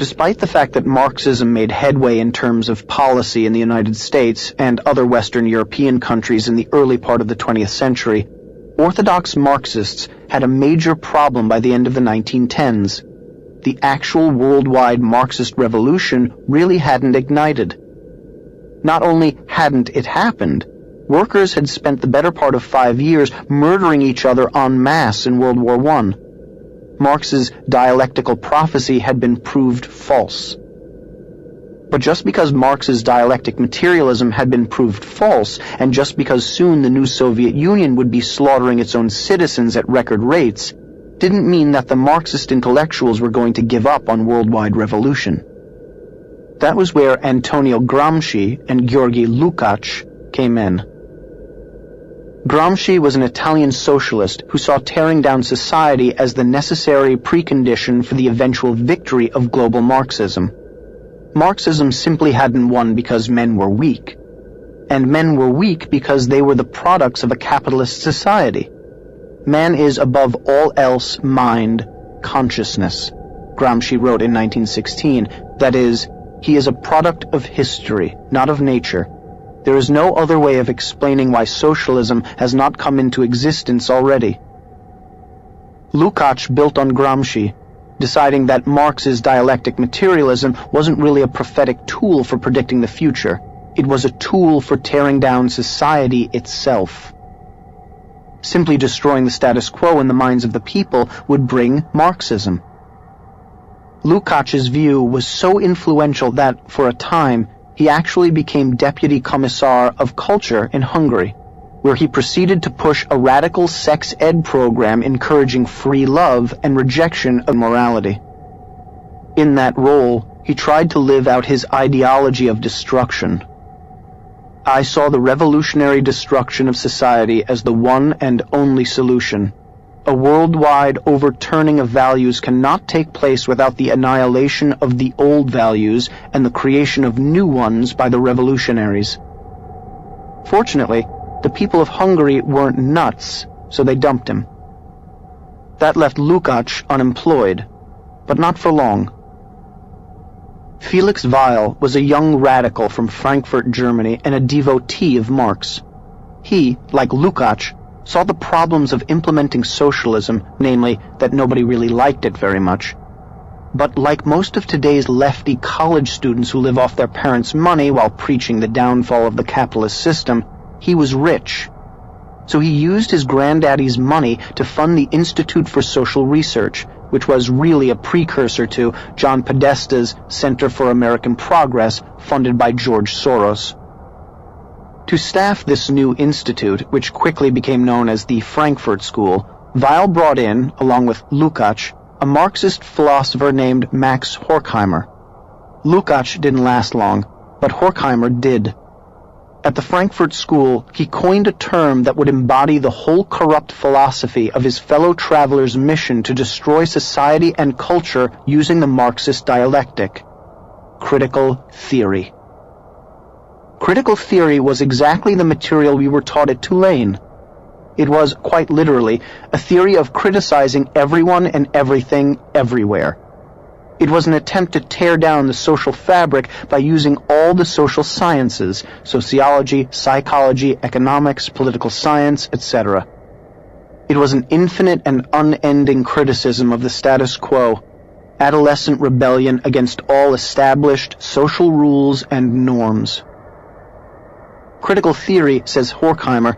Despite the fact that Marxism made headway in terms of policy in the United States and other Western European countries in the early part of the 20th century, orthodox Marxists had a major problem by the end of the 1910s. The actual worldwide Marxist revolution really hadn't ignited. Not only hadn't it happened, workers had spent the better part of 5 years murdering each other en masse in World War I. Marx's dialectical prophecy had been proved false. But just because Marx's dialectic materialism had been proved false, and just because soon the new Soviet Union would be slaughtering its own citizens at record rates, didn't mean that the Marxist intellectuals were going to give up on worldwide revolution. That was where Antonio Gramsci and Georgy Lukács came in. Gramsci was an Italian socialist who saw tearing down society as the necessary precondition for the eventual victory of global Marxism. Marxism simply hadn't won because men were weak. And men were weak because they were the products of a capitalist society. Man is above all else mind, consciousness, Gramsci wrote in 1916. That is, he is a product of history, not of nature. There is no other way of explaining why socialism has not come into existence already. Lukács built on Gramsci, deciding that Marx's dialectic materialism wasn't really a prophetic tool for predicting the future. It was a tool for tearing down society itself. Simply destroying the status quo in the minds of the people would bring Marxism. Lukács's view was so influential that, for a time, he actually became Deputy Commissar of Culture in Hungary, where he proceeded to push a radical sex ed program encouraging free love and rejection of morality. In that role, he tried to live out his ideology of destruction. I saw the revolutionary destruction of society as the one and only solution. A worldwide overturning of values cannot take place without the annihilation of the old values and the creation of new ones by the revolutionaries. Fortunately, the people of Hungary weren't nuts, so they dumped him. That left Lukács unemployed, but not for long. Felix Weil was a young radical from Frankfurt, Germany, and a devotee of Marx. He, like Lukács, saw the problems of implementing socialism, namely that nobody really liked it very much. But like most of today's lefty college students who live off their parents' money while preaching the downfall of the capitalist system, he was rich. So he used his granddaddy's money to fund the Institute for Social Research, which was really a precursor to John Podesta's Center for American Progress, funded by George Soros. To staff this new institute, which quickly became known as the Frankfurt School, Weil brought in, along with Lukács, a Marxist philosopher named Max Horkheimer. Lukács didn't last long, but Horkheimer did. At the Frankfurt School, he coined a term that would embody the whole corrupt philosophy of his fellow travelers' mission to destroy society and culture using the Marxist dialectic: critical theory. Critical theory was exactly the material we were taught at Tulane. It was, quite literally, a theory of criticizing everyone and everything everywhere. It was an attempt to tear down the social fabric by using all the social sciences: sociology, psychology, economics, political science, etc. It was an infinite and unending criticism of the status quo, adolescent rebellion against all established social rules and norms. Critical theory, says Horkheimer,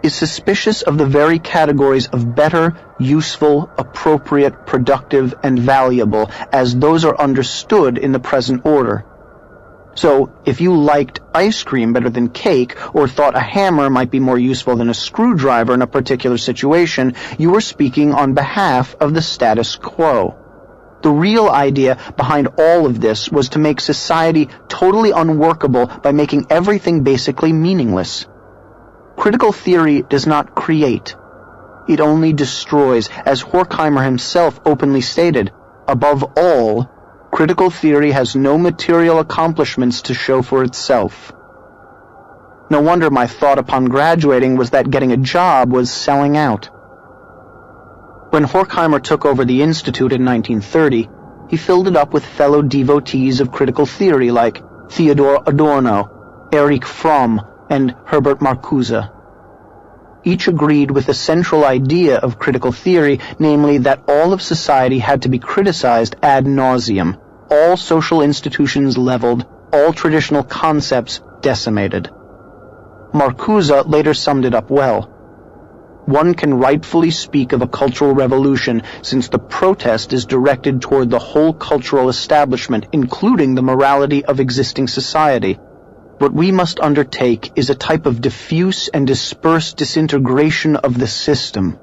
is suspicious of the very categories of better, useful, appropriate, productive, and valuable as those are understood in the present order. So, if you liked ice cream better than cake, or thought a hammer might be more useful than a screwdriver in a particular situation, you were speaking on behalf of the status quo. The real idea behind all of this was to make society totally unworkable by making everything basically meaningless. Critical theory does not create. It only destroys, as Horkheimer himself openly stated. Above all, critical theory has no material accomplishments to show for itself. No wonder my thought upon graduating was that getting a job was selling out. When Horkheimer took over the Institute in 1930, he filled it up with fellow devotees of critical theory like Theodor Adorno, Erich Fromm, and Herbert Marcuse. Each agreed with the central idea of critical theory, namely that all of society had to be criticized ad nauseum, all social institutions leveled, all traditional concepts decimated. Marcuse later summed it up well. One can rightfully speak of a cultural revolution since the protest is directed toward the whole cultural establishment, including the morality of existing society. What we must undertake is a type of diffuse and dispersed disintegration of the system.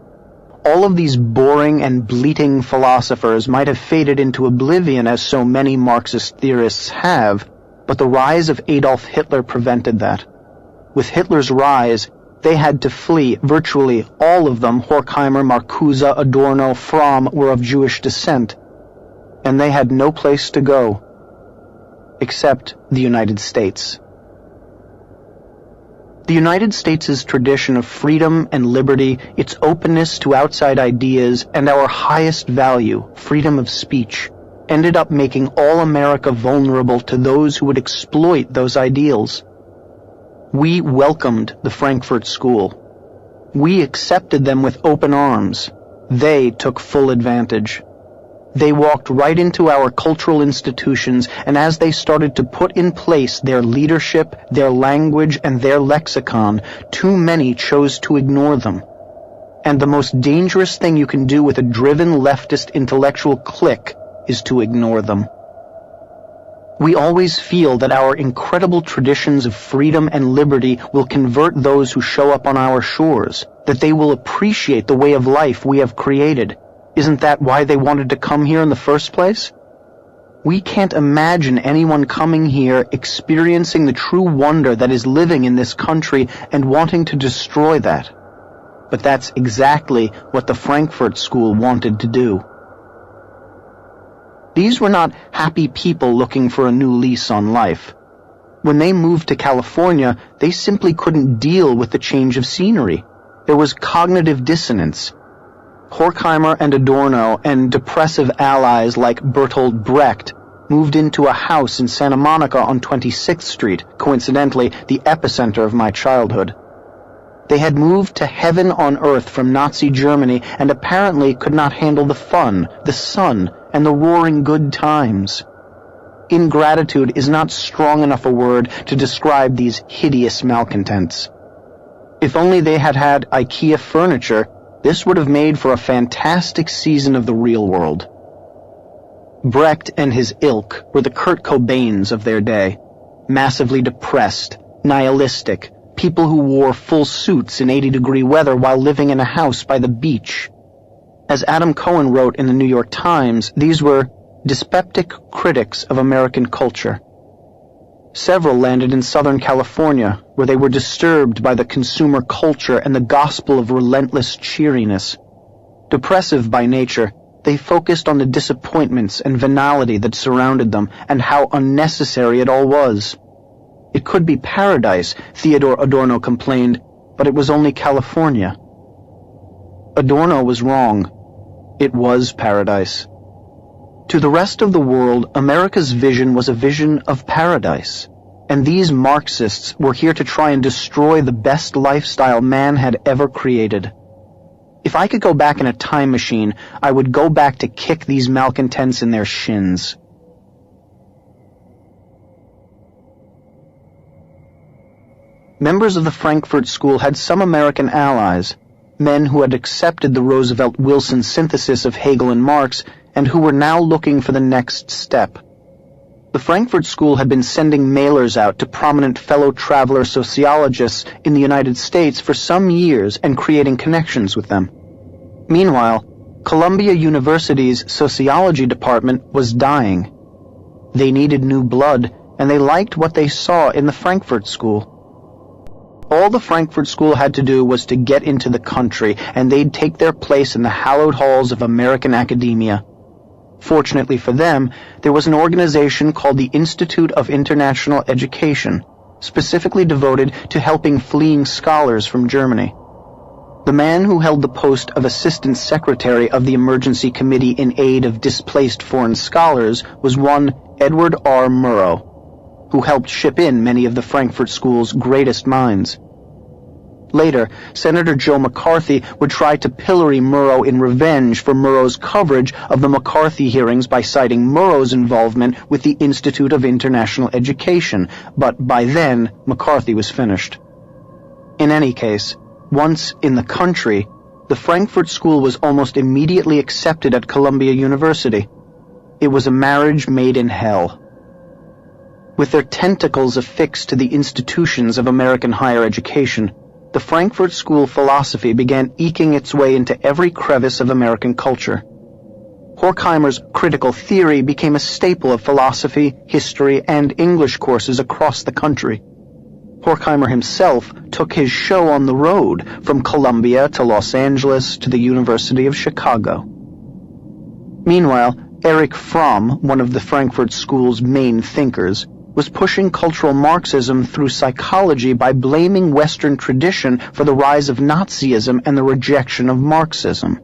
All of these boring and bleating philosophers might have faded into oblivion as so many Marxist theorists have, but the rise of Adolf Hitler prevented that. With Hitler's rise, they had to flee. Virtually all of them, Horkheimer, Marcuse, Adorno, Fromm, were of Jewish descent, and they had no place to go, except the United States. The United States' tradition of freedom and liberty, its openness to outside ideas, and our highest value, freedom of speech, ended up making all America vulnerable to those who would exploit those ideals. We welcomed the Frankfurt School. We accepted them with open arms. They took full advantage. They walked right into our cultural institutions, and as they started to put in place their leadership, their language, and their lexicon, too many chose to ignore them. And the most dangerous thing you can do with a driven leftist intellectual clique is to ignore them. We always feel that our incredible traditions of freedom and liberty will convert those who show up on our shores, that they will appreciate the way of life we have created. Isn't that why they wanted to come here in the first place? We can't imagine anyone coming here experiencing the true wonder that is living in this country and wanting to destroy that. But that's exactly what the Frankfurt School wanted to do. These were not happy people looking for a new lease on life. When they moved to California, they simply couldn't deal with the change of scenery. There was cognitive dissonance. Horkheimer and Adorno and depressive allies like Bertolt Brecht moved into a house in Santa Monica on 26th Street, coincidentally the epicenter of my childhood. They had moved to heaven on earth from Nazi Germany and apparently could not handle the fun, the sun, and the roaring good times. Ingratitude is not strong enough a word to describe these hideous malcontents. If only they had had IKEA furniture, this would have made for a fantastic season of the real world. Brecht and his ilk were the Kurt Cobains of their day, massively depressed, nihilistic, people who wore full suits in 80-degree weather while living in a house by the beach. As Adam Cohen wrote in the New York Times, these were dyspeptic critics of American culture. Several landed in Southern California, where they were disturbed by the consumer culture and the gospel of relentless cheeriness. Depressive by nature, they focused on the disappointments and venality that surrounded them and how unnecessary it all was. It could be paradise, Theodor Adorno complained, but it was only California. Adorno was wrong. It was paradise. To the rest of the world, America's vision was a vision of paradise, and these Marxists were here to try and destroy the best lifestyle man had ever created. If I could go back in a time machine, I would go back to kick these malcontents in their shins. Members of the Frankfurt School had some American allies, men who had accepted the Roosevelt-Wilson synthesis of Hegel and Marx and who were now looking for the next step. The Frankfurt School had been sending mailers out to prominent fellow traveler sociologists in the United States for some years and creating connections with them. Meanwhile, Columbia University's sociology department was dying. They needed new blood, and they liked what they saw in the Frankfurt School. All the Frankfurt School had to do was to get into the country, and they'd take their place in the hallowed halls of American academia. Fortunately for them, there was an organization called the Institute of International Education, specifically devoted to helping fleeing scholars from Germany. The man who held the post of Assistant Secretary of the Emergency Committee in Aid of Displaced Foreign Scholars was one Edward R. Murrow, who helped ship in many of the Frankfurt School's greatest minds. Later, Senator Joe McCarthy would try to pillory Murrow in revenge for Murrow's coverage of the McCarthy hearings by citing Murrow's involvement with the Institute of International Education, but by then, McCarthy was finished. In any case, once in the country, the Frankfurt School was almost immediately accepted at Columbia University. It was a marriage made in hell. With their tentacles affixed to the institutions of American higher education, the Frankfurt School philosophy began eking its way into every crevice of American culture. Horkheimer's critical theory became a staple of philosophy, history, and English courses across the country. Horkheimer himself took his show on the road, from Columbia to Los Angeles to the University of Chicago. Meanwhile, Erich Fromm, one of the Frankfurt School's main thinkers, was pushing cultural Marxism through psychology by blaming Western tradition for the rise of Nazism and the rejection of Marxism.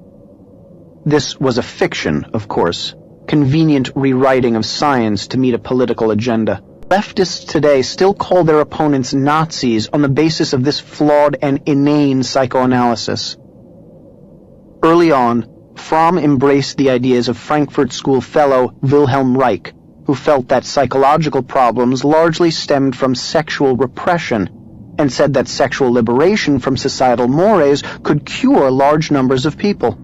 This was a fiction, of course, convenient rewriting of science to meet a political agenda. Leftists today still call their opponents Nazis on the basis of this flawed and inane psychoanalysis. Early on, Fromm embraced the ideas of Frankfurt School fellow Wilhelm Reich, who felt that psychological problems largely stemmed from sexual repression, and said that sexual liberation from societal mores could cure large numbers of people.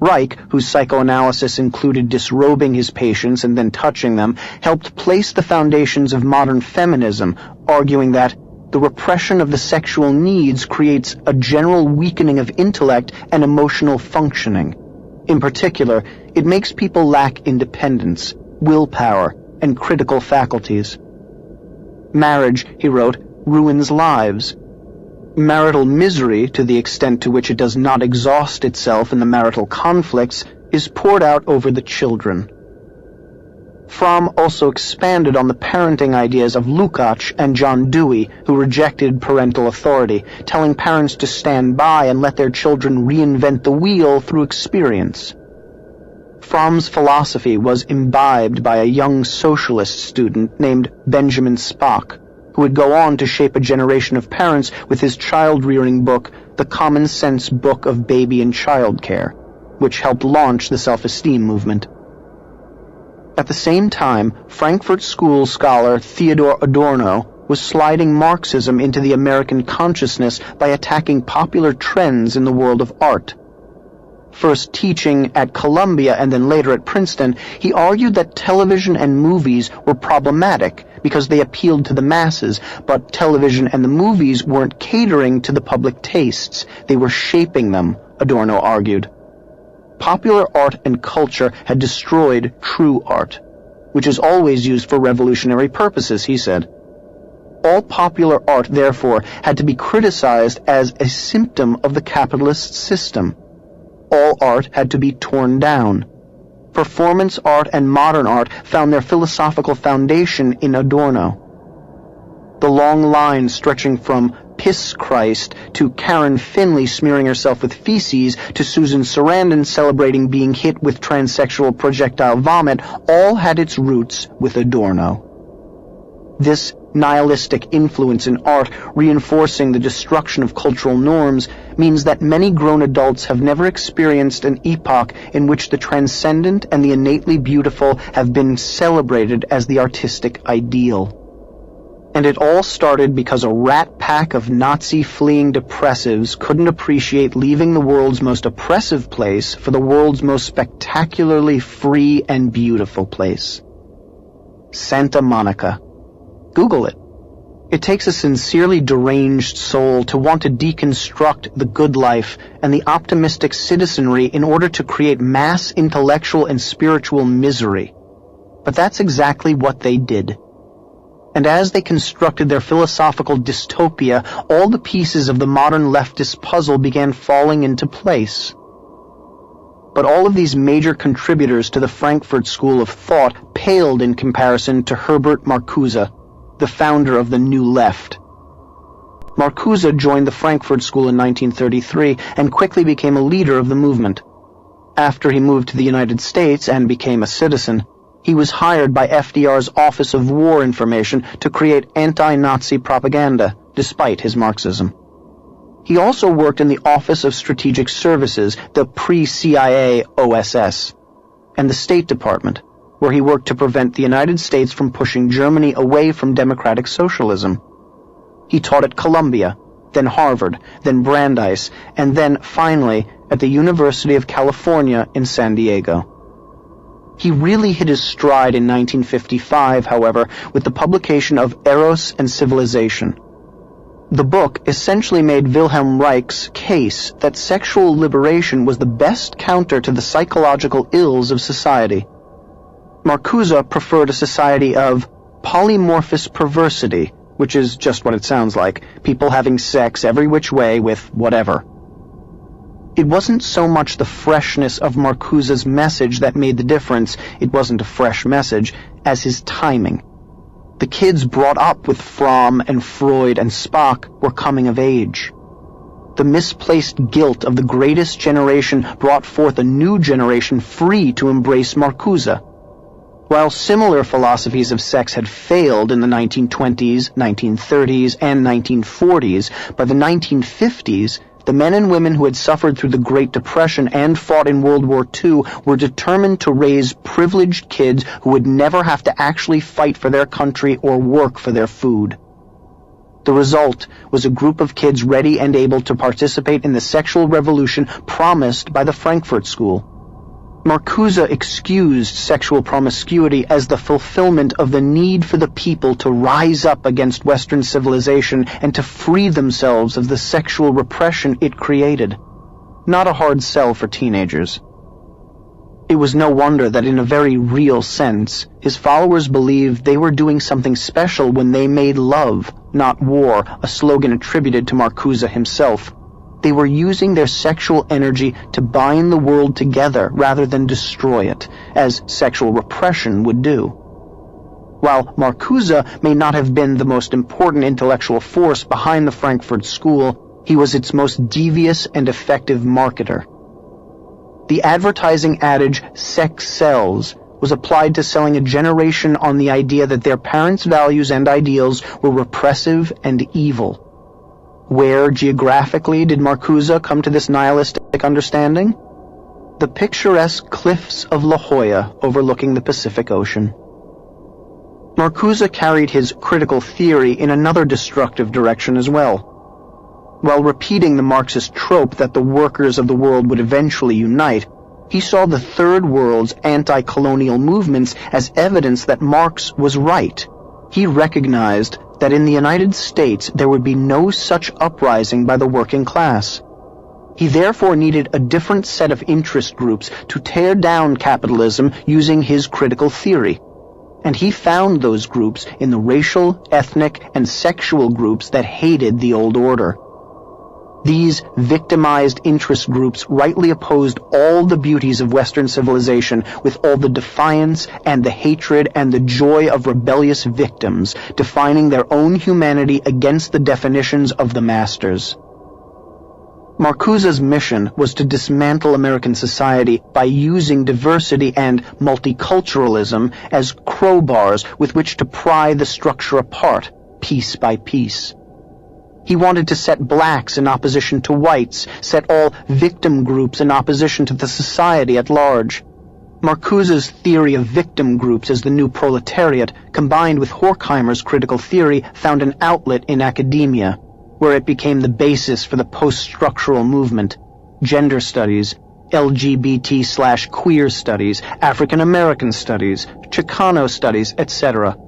Reich, whose psychoanalysis included disrobing his patients and then touching them, helped place the foundations of modern feminism, arguing that the repression of the sexual needs creates a general weakening of intellect and emotional functioning. In particular, it makes people lack independence, willpower, and critical faculties. Marriage, he wrote, ruins lives. Marital misery, to the extent to which it does not exhaust itself in the marital conflicts, is poured out over the children. Fromm also expanded on the parenting ideas of Lukács and John Dewey, who rejected parental authority, telling parents to stand by and let their children reinvent the wheel through experience. Fromm's philosophy was imbibed by a young socialist student named Benjamin Spock, who would go on to shape a generation of parents with his child-rearing book, The Common Sense Book of Baby and Child Care, which helped launch the self-esteem movement. At the same time, Frankfurt School scholar Theodor Adorno was sliding Marxism into the American consciousness by attacking popular trends in the world of art. First teaching at Columbia and then later at Princeton, he argued that television and movies were problematic because they appealed to the masses, but television and the movies weren't catering to the public tastes. They were shaping them, Adorno argued. Popular art and culture had destroyed true art, which is always used for revolutionary purposes, he said. All popular art, therefore, had to be criticized as a symptom of the capitalist system. All art had to be torn down. Performance art and modern art found their philosophical foundation in Adorno. The long line stretching from Piss Christ to Karen Finley smearing herself with feces to Susan Sarandon celebrating being hit with transsexual projectile vomit all had its roots with Adorno. This nihilistic influence in art, reinforcing the destruction of cultural norms, means that many grown adults have never experienced an epoch in which the transcendent and the innately beautiful have been celebrated as the artistic ideal. And it all started because a rat pack of Nazi-fleeing depressives couldn't appreciate leaving the world's most oppressive place for the world's most spectacularly free and beautiful place. Santa Monica. Google it. It takes a sincerely deranged soul to want to deconstruct the good life and the optimistic citizenry in order to create mass intellectual and spiritual misery. But that's exactly what they did. And as they constructed their philosophical dystopia, all the pieces of the modern leftist puzzle began falling into place. But all of these major contributors to the Frankfurt School of Thought paled in comparison to Herbert Marcuse, the founder of the New Left. Marcuse joined the Frankfurt School in 1933 and quickly became a leader of the movement. After he moved to the United States and became a citizen, he was hired by FDR's Office of War Information to create anti-Nazi propaganda, despite his Marxism. He also worked in the Office of Strategic Services, the pre-CIA OSS, and the State Department, where he worked to prevent the United States from pushing Germany away from democratic socialism. He taught at Columbia, then Harvard, then Brandeis, and then, finally, at the University of California in San Diego. He really hit his stride in 1955, however, with the publication of Eros and Civilization. The book essentially made Wilhelm Reich's case that sexual liberation was the best counter to the psychological ills of society. Marcuse preferred a society of polymorphous perversity, which is just what it sounds like, people having sex every which way with whatever. It wasn't so much the freshness of Marcuse's message that made the difference, it wasn't a fresh message, as his timing. The kids brought up with Fromm and Freud and Spock were coming of age. The misplaced guilt of the greatest generation brought forth a new generation free to embrace Marcuse. While similar philosophies of sex had failed in the 1920s, 1930s, and 1940s, by the 1950s, the men and women who had suffered through the Great Depression and fought in World War II were determined to raise privileged kids who would never have to actually fight for their country or work for their food. The result was a group of kids ready and able to participate in the sexual revolution promised by the Frankfurt School. Marcuse excused sexual promiscuity as the fulfillment of the need for the people to rise up against Western civilization and to free themselves of the sexual repression it created. Not a hard sell for teenagers. It was no wonder that in a very real sense, his followers believed they were doing something special when they made love, not war, a slogan attributed to Marcuse himself. They were using their sexual energy to bind the world together rather than destroy it, as sexual repression would do. While Marcuse may not have been the most important intellectual force behind the Frankfurt School, he was its most devious and effective marketer. The advertising adage, "sex sells," was applied to selling a generation on the idea that their parents' values and ideals were repressive and evil. Where, geographically, did Marcuse come to this nihilistic understanding? The picturesque cliffs of La Jolla overlooking the Pacific Ocean. Marcuse carried his critical theory in another destructive direction as well. While repeating the Marxist trope that the workers of the world would eventually unite, he saw the Third World's anti-colonial movements as evidence that Marx was right. He recognized that in the United States there would be no such uprising by the working class. He therefore needed a different set of interest groups to tear down capitalism using his critical theory. And he found those groups in the racial, ethnic, and sexual groups that hated the old order. These victimized interest groups rightly opposed all the beauties of Western civilization with all the defiance and the hatred and the joy of rebellious victims, defining their own humanity against the definitions of the masters. Marcuse's mission was to dismantle American society by using diversity and multiculturalism as crowbars with which to pry the structure apart, piece by piece. He wanted to set blacks in opposition to whites, set all victim groups in opposition to the society at large. Marcuse's theory of victim groups as the new proletariat, combined with Horkheimer's critical theory, found an outlet in academia, where it became the basis for the post-structural movement, gender studies, LGBT/queer studies, African American studies, Chicano studies, etc.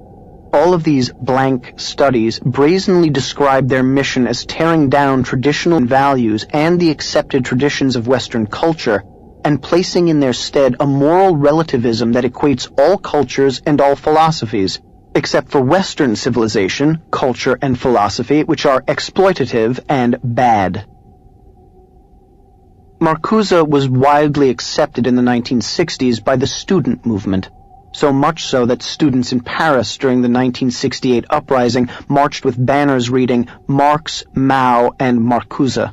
All of these blank studies brazenly describe their mission as tearing down traditional values and the accepted traditions of Western culture and placing in their stead a moral relativism that equates all cultures and all philosophies, except for Western civilization, culture, and philosophy, which are exploitative and bad. Marcuse was widely accepted in the 1960s by the student movement. so much so that students in Paris during the 1968 uprising marched with banners reading Marx, Mao, and Marcuse.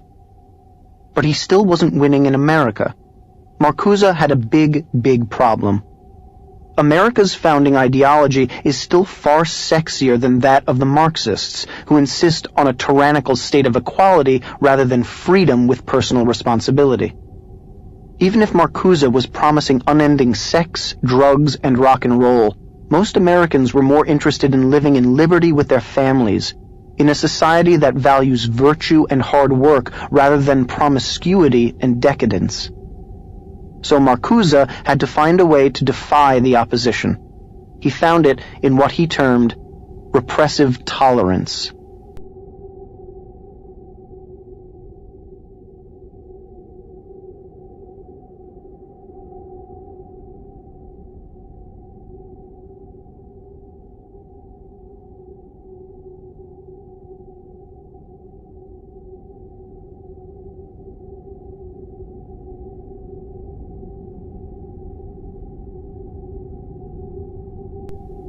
But he still wasn't winning in America. Marcuse had a big problem. America's founding ideology is still far sexier than that of the Marxists, who insist on a tyrannical state of equality rather than freedom with personal responsibility. Even if Marcuse was promising unending sex, drugs, and rock and roll, most Americans were more interested in living in liberty with their families, in a society that values virtue and hard work rather than promiscuity and decadence. So Marcuse had to find a way to defy the opposition. He found it in what he termed repressive tolerance.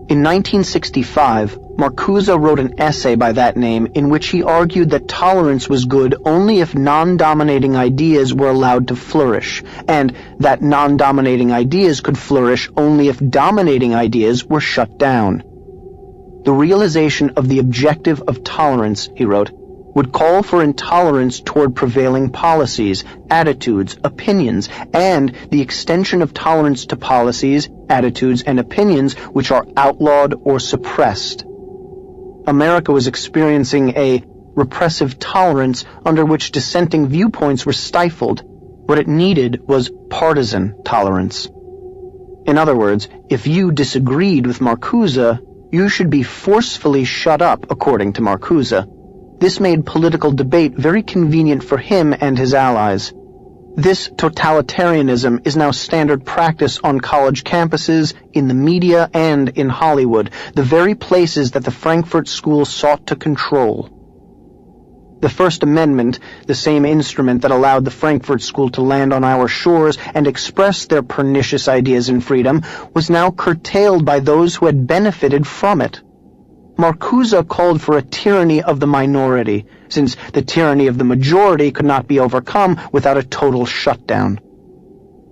In 1965, Marcuse wrote an essay by that name in which he argued that tolerance was good only if non-dominating ideas were allowed to flourish, and that non-dominating ideas could flourish only if dominating ideas were shut down. The realization of the objective of tolerance, he wrote, would call for intolerance toward prevailing policies, attitudes, opinions, and the extension of tolerance to policies, attitudes, and opinions which are outlawed or suppressed. America was experiencing a repressive tolerance under which dissenting viewpoints were stifled. What it needed was partisan tolerance. In other words, if you disagreed with Marcuse, you should be forcefully shut up, according to Marcuse. This made political debate very convenient for him and his allies. This totalitarianism is now standard practice on college campuses, in the media, and in Hollywood, the very places that the Frankfurt School sought to control. The First Amendment, the same instrument that allowed the Frankfurt School to land on our shores and express their pernicious ideas in freedom, was now curtailed by those who had benefited from it. Marcuse called for a tyranny of the minority, since the tyranny of the majority could not be overcome without a total shutdown.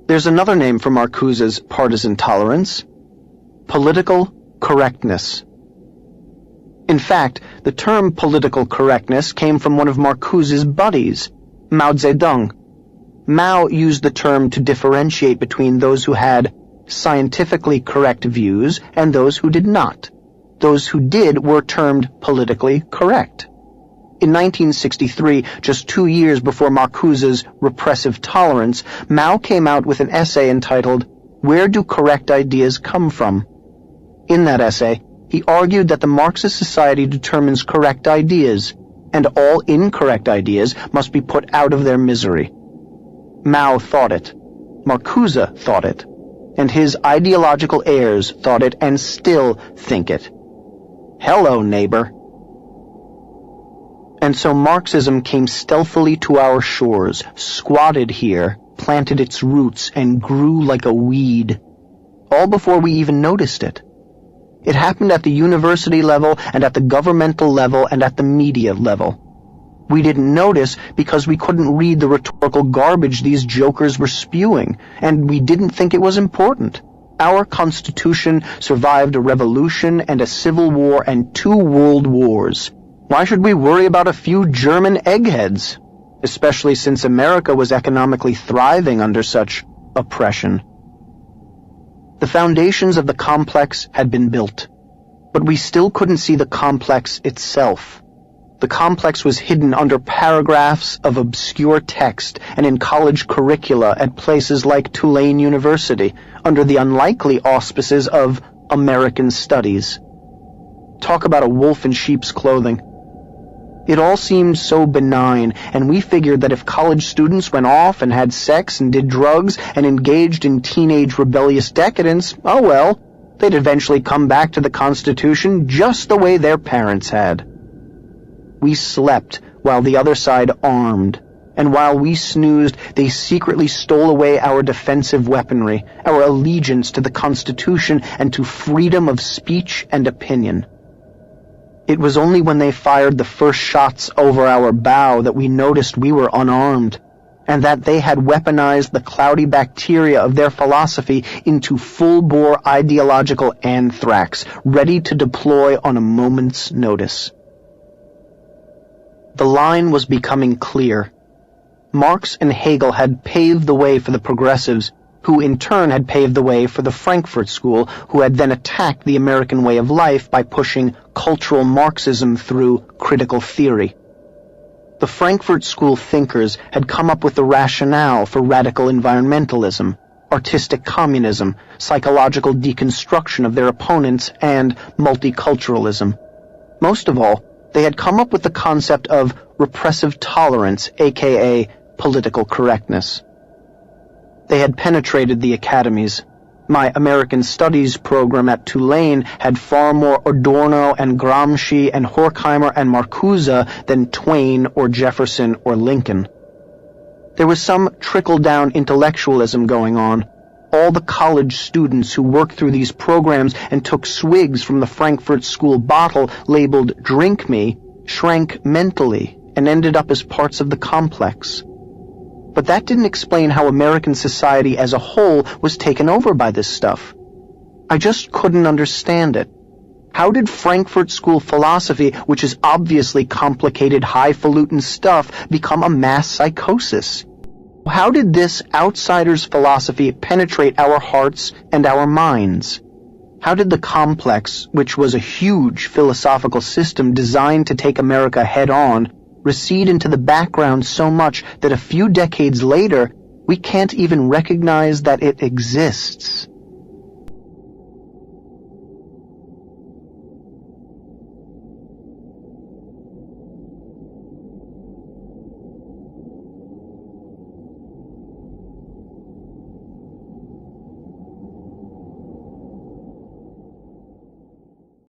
There's another name for Marcuse's partisan tolerance: political correctness. In fact, the term political correctness came from one of Marcuse's buddies, Mao Zedong. Mao used the term to differentiate between those who had scientifically correct views and those who did not. Those who did were termed politically correct. In 1963, just 2 years before Marcuse's repressive tolerance, Mao came out with an essay entitled, "Where Do Correct Ideas Come From?" In that essay, he argued that the Marxist society determines correct ideas, and all incorrect ideas must be put out of their misery. Mao thought it, Marcuse thought it, and his ideological heirs thought it and still think it. Hello, neighbor. And so Marxism came stealthily to our shores, squatted here, planted its roots, and grew like a weed, all before we even noticed it. It happened at the university level and at the governmental level and at the media level. We didn't notice because we couldn't read the rhetorical garbage these jokers were spewing, and we didn't think it was important. Our Constitution survived a revolution and a civil war and 2 world wars. Why should we worry about a few German eggheads? Especially since America was economically thriving under such oppression. The foundations of the complex had been built, but we still couldn't see the complex itself. The complex was hidden under paragraphs of obscure text and in college curricula at places like Tulane University, under the unlikely auspices of American Studies. Talk about a wolf in sheep's clothing. It all seemed so benign, and we figured that if college students went off and had sex and did drugs and engaged in teenage rebellious decadence, oh well, they'd eventually come back to the Constitution just the way their parents had. We slept while the other side armed, And while we snoozed, they secretly stole away our defensive weaponry, our allegiance to the Constitution and to freedom of speech and opinion. It was only when they fired the first shots over our bow that we noticed we were unarmed, and that they had weaponized the cloudy bacteria of their philosophy into full-bore ideological anthrax, ready to deploy on a moment's notice. The line was becoming clear. Marx and Hegel had paved the way for the progressives, who in turn had paved the way for the Frankfurt School, who had then attacked the American way of life by pushing cultural Marxism through critical theory. The Frankfurt School thinkers had come up with the rationale for radical environmentalism, artistic communism, psychological deconstruction of their opponents, and multiculturalism. Most of all, they had come up with the concept of repressive tolerance, aka political correctness. They had penetrated the academies. My American Studies program at Tulane had far more Adorno and Gramsci and Horkheimer and Marcuse than Twain or Jefferson or Lincoln. There was some trickle-down intellectualism going on. All the college students who worked through these programs and took swigs from the Frankfurt School bottle labeled "Drink Me" shrank mentally and ended up as parts of the complex. But that didn't explain how American society as a whole was taken over by this stuff. I just couldn't understand it. How did Frankfurt School philosophy, which is obviously complicated, highfalutin stuff, become a mass psychosis? How did this outsider's philosophy penetrate our hearts and our minds? How did the complex, which was a huge philosophical system designed to take America head-on, recede into the background so much that a few decades later, we can't even recognize that it exists?